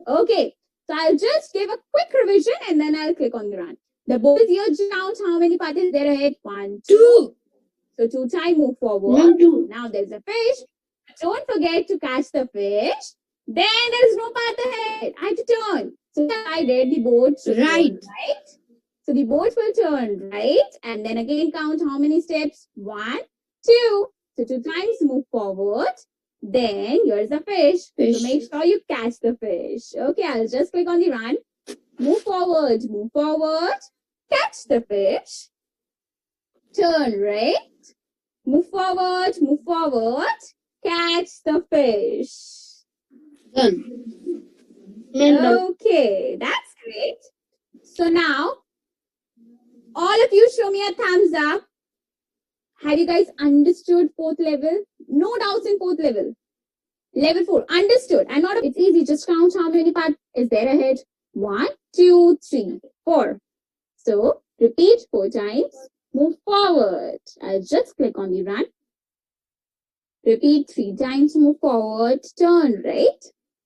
Okay. So I'll just give a quick revision and then I'll click on the run. The boat is here to count how many paths is there ahead. 1, 2. So 2 times move forward. 1, 2. Now there's a fish. Don't forget to catch the fish. Then there is no path ahead. I have to turn. So I did the boat should Right. turn right. So the boat will turn right and then again count how many steps? 1, 2. So 2 times move forward. Then here's the fish. Fish. So make sure you catch the fish. Okay, I'll just click on the run. Move forward, catch the fish. Turn right. Move forward, catch the fish. Done. And done. Okay, that's great. So now, all of you show me a thumbs up. Have you guys understood 4th level? No doubts in 4th level. Level 4, understood. And not, it's easy. Just count how many parts is there ahead. 1, 2, 3, 4. So, repeat 4 times. Move forward. I'll just click on the run. Repeat 3 times, move forward, turn right.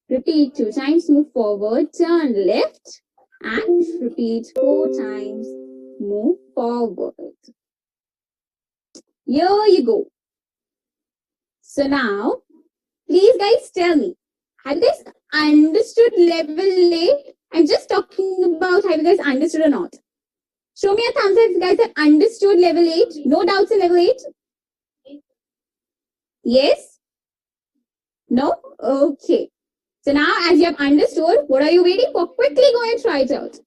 Repeat 2 times, move forward, turn left. And repeat 4 times, move forward. Here you go. So now, please guys tell me, have you guys understood level 8? I'm just talking about have you guys understood or not. Show me a thumbs up if you guys have understood level 8. No doubts in level 8? Yes? No? Okay. So now as you have understood, what are you waiting for? Quickly go and try it out.